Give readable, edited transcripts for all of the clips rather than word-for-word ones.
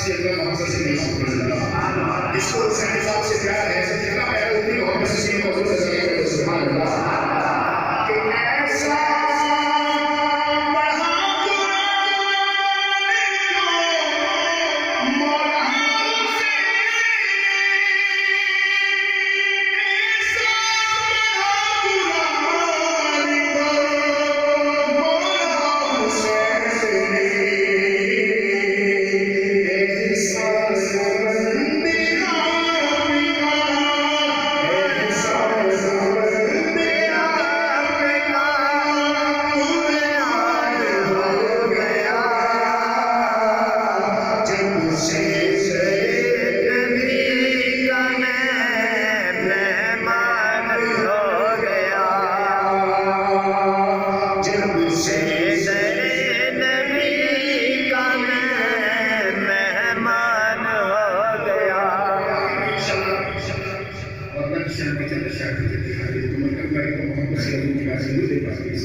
अल्लाह मोहम्मद से नहीं सुभान इसको हुसैन साहब से प्यार है जितना प्यार उतनी मोहब्बत से सीने को सल्लल्लाहु सुभान अल्लाह कि ऐसा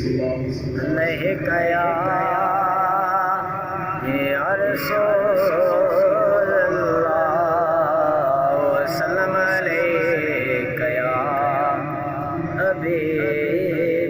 नहीं गया या रसूलल्लाह वसल्लम अलैका या हबीबल्लाह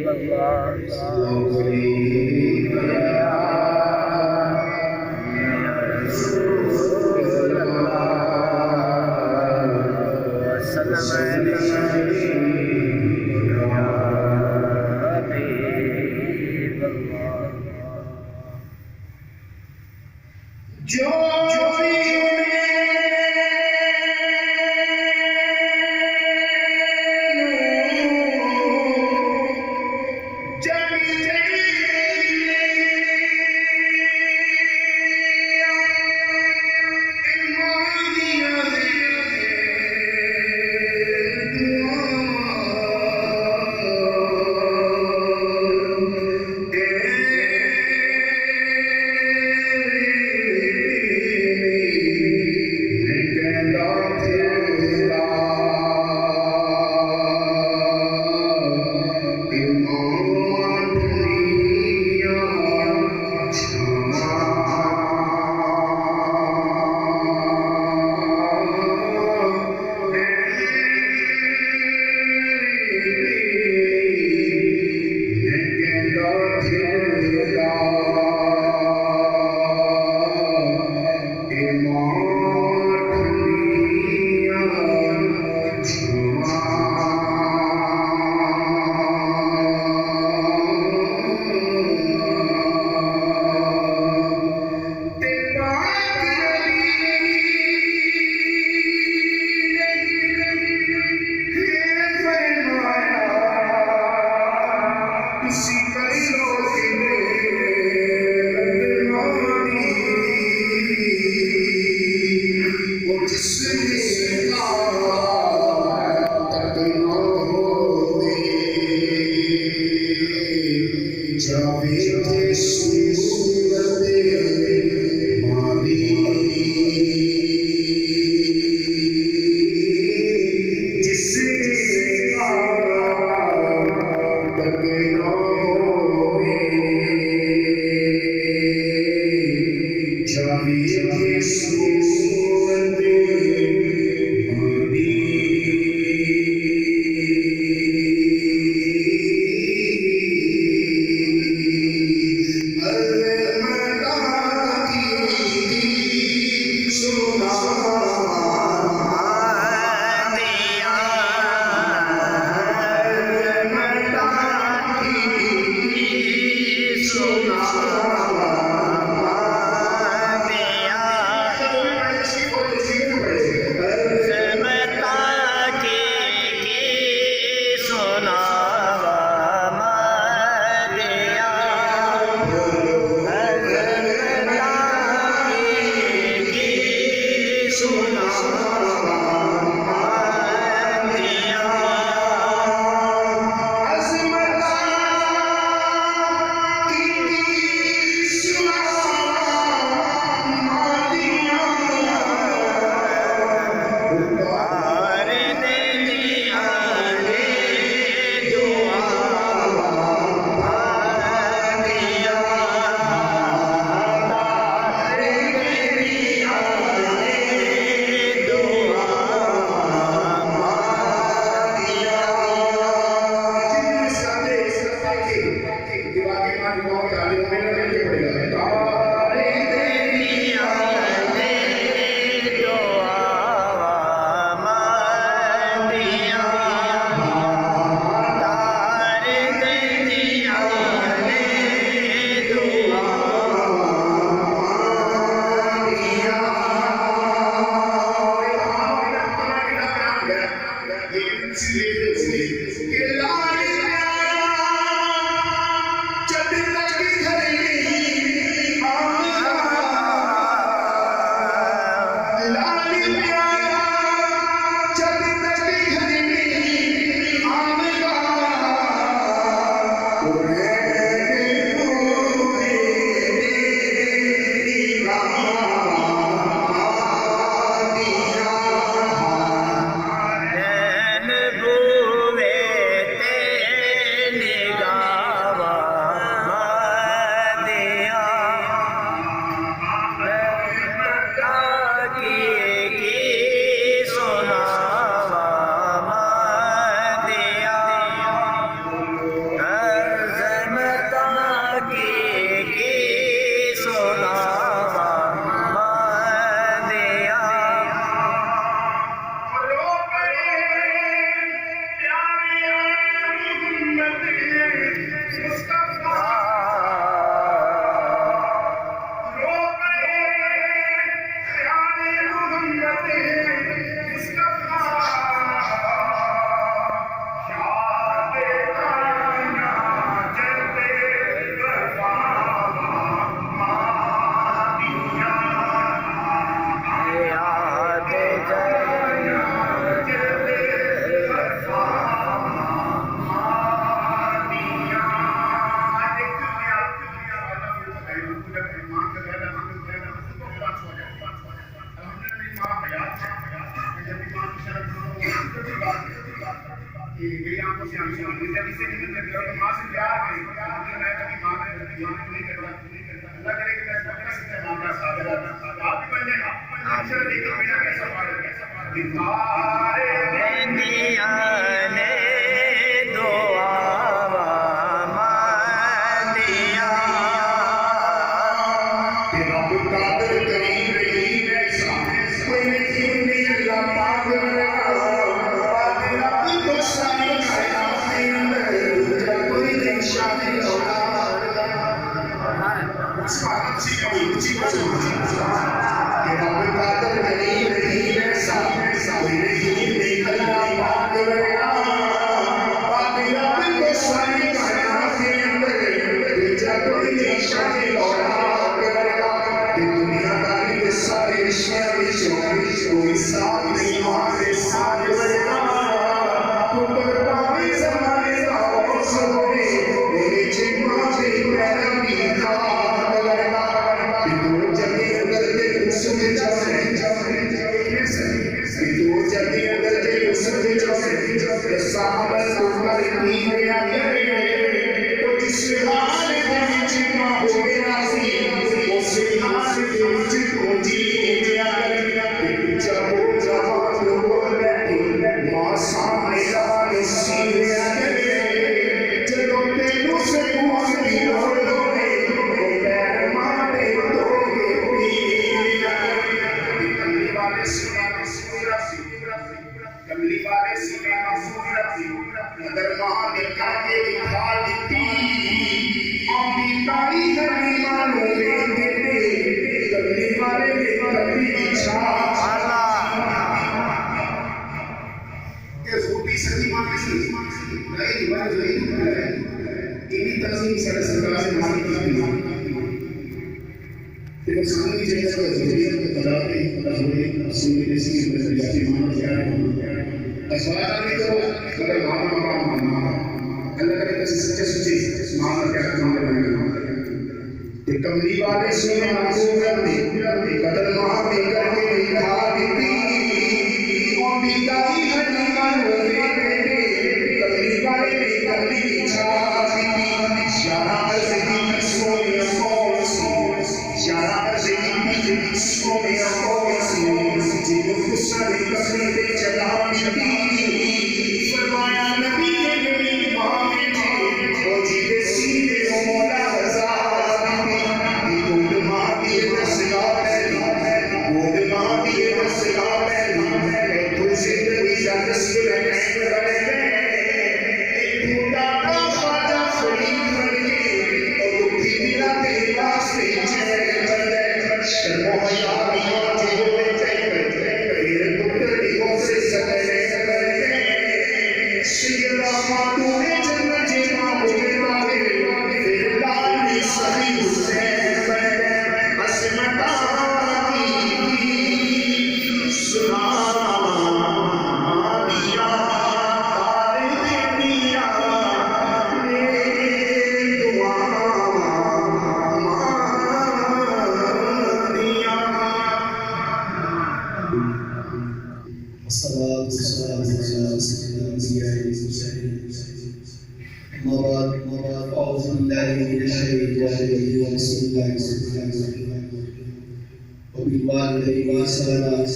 وبالوالدين إحسانا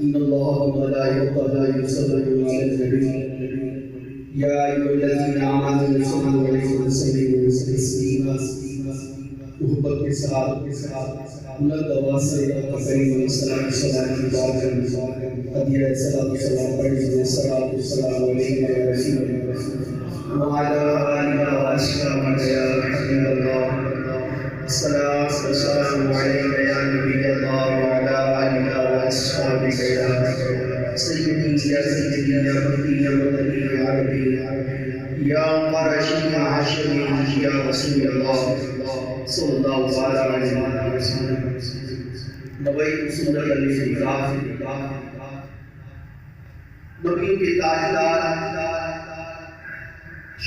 إن الله وملائكته يصلون على النبي يا أيها الذين آمنوا صلوا عليه وسلموا تسليما मोहब्बत के साथ अल्लाह दवा से करीम सलाम की बात करें अदिया सलाम पढ़िए सलाम अलैहि व रसूल व अला आलिहि व अस्हाबिहि या हबीबल्लाह सलाम अलैहि या नबी अल्लाह व अला आलिहि व अस्हाबिहि या सय्यदी या फकीर या मदनी या अरबी या क़रशी या हाशिमी या रसूल अल्लाह सल्लल्लाहु अलैहि वसल्लम नबी सुन्नत अल-इस्लाम नबियों के ताजदार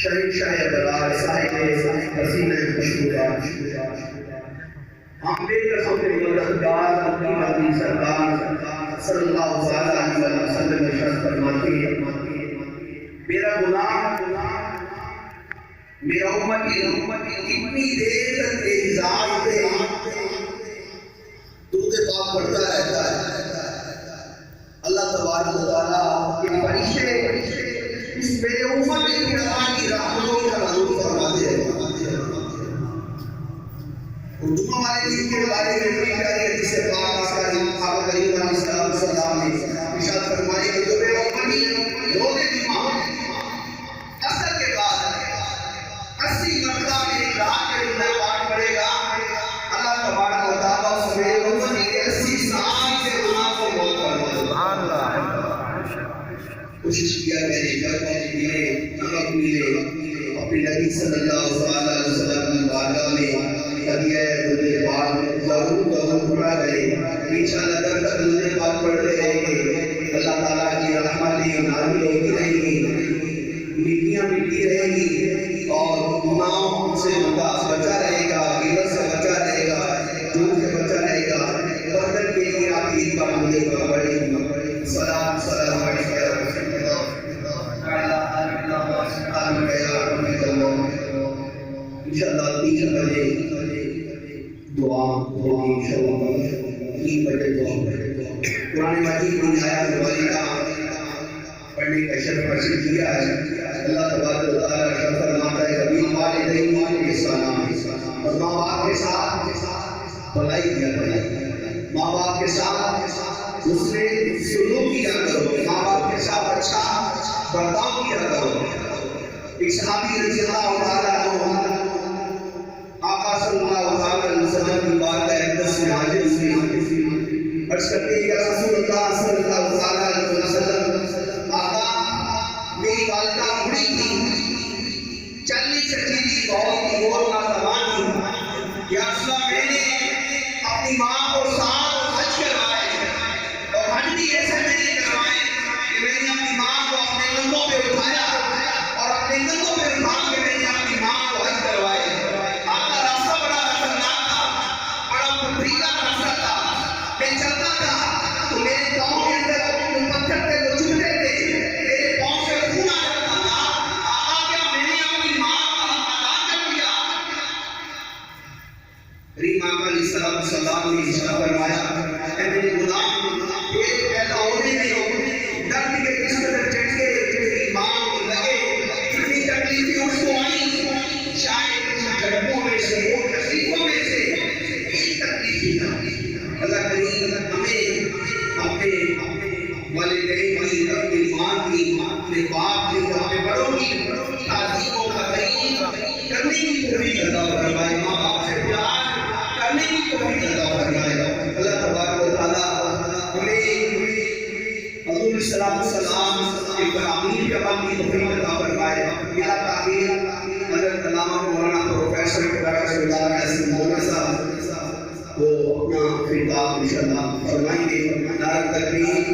शहंशाह अबरार साहिब हसीना खुशबूदार हम बेकसम के मददगार अपनी नबी सरकार सल्लल्लाहु अलैहि वसल्लम इरशाद फरमाते हैं मेरा गुनाह मेरा उम्मत कितनी देर तक इंतजार पे दूध पाक पड़ता रहता है। अल्लाह तबारक व तआला के फरिश्ते इस मेरे उम्मत की की रहमतों का नज़ूर फरमाते हैं। और जुम्मा वाले दिन के बारे में बड़ी प्यारी हदीस पाक इसका आप करीम अलैहिस्सलाम ने इरशाद फरमाया कि जो मेरा उम्मती रोज़ जुम्मा असर के बाद 80 मरतबा मेरी रात के गुनाह पाक पड़ेगा अल्लाह तबारक व तआला उसमें उम्मत के 80 साल के गुनाह को माफ कर देगा। सुभान अल्लाह। कोशिश किया मैंने जब मिले अपने नबी सल्लल्लाहु अलैहि वसल्लम की बारगाह में हदिया दुरूद पाक जरूर पढ़ा करें। इंशाअल्लाह जब तक दुरूद पाक पढ़ते रहेंगे अल्लाह ताला की रहमतें नाज़िल होती रहेंगी, नेकियां मिलती रहेंगी और गुनाहों से बंदा बचा रहेगा, गिरफ्त से बचा रहेगा, जुर्म से बचा रहेगा। बरकत के लिए आप ईद का मुझे पढ़ेंगे। सलाम सलाम अलैका या रसूलल्लाह अला आलिना व अस्हाबिका या हबीबल्लाह। इंशाअल्लाह 3 बजे दुआ होगी इंशाअल्लाह 3 बजे दुआ। कुरान मजीद में आया वालिदा पढ़ने का शर्फ हासिल किया है। अल्लाह तबारक व तआला शर्फ फरमाता है कभी वालिदैन के सलाम और माँ बाप के साथ भलाई किया करो, माँ बाप के साथ उसने सुलूक किया करो, माँ बाप के साथ अच्छा बर्ताव किया करो। एक सहाबी रज़ियल्लाहु ताला अन्हु आका सल्लल्लाहु अलैहि वसल्लम की बात का अक़दस में हाजिर हुए अर्ज़ करते हैं या रसूलल्लाह सल्लल्लाहु अलैहि वसल्लम आका मेरी वालिदा बूढ़ी थी, चलनी सकती थी, बहुत और नाजवान थी। या रसूल मैंने अपनी माँ को 7 हज करवाए और हज भी ऐसे मैंने करवाए कि मैंने अपनी माँ को अपने कंधों पे उठाया और अपने कंधों पे उठा के मैंने अपनी माँ को हज करवाए। आपका रास्ता बड़ा खतरनाक था, बड़ा पथरीला रास्ता था। मैं चलता था तो मेरे पाँव के अंदर पत्थर थे वो चुभते थे, मेरे पाँव से खून आ जाता था। आका क्या मैंने अपनी माँ का अदा कर दिया? रीमा अलैहिस्सलाम ने इशारा फरमाया ऐ मेरे गुलाम पेट पैदा होने में दर्द के किस कदर झटके तेरी माँ को लगे, कितनी तकलीफें उसको आई, शायद झटकों में से तकलीफों में से एक तकलीफ था। अल्लाह करीम हमें अपने वालिदैन की, अपनी माँ की, अपने बाप की, अपने बड़ों की ताज़ीम और तकरीम करने की तौफीक अता फरमाए, माँ बाप से प्यार करने की तौफीक अता फरमाए। अल्लाह तबारक व तआला हमें हुज़ूर सल्लल्लाहु के तामीर के अमल की तौफीक अता फरमाए। मेरा तामीर हज़रत अल्लामा मौलाना प्रोफेसर मौलाना साहब वो अपना खिताब इंशाअल्लाह फरमाएंगे। नारा तकबीर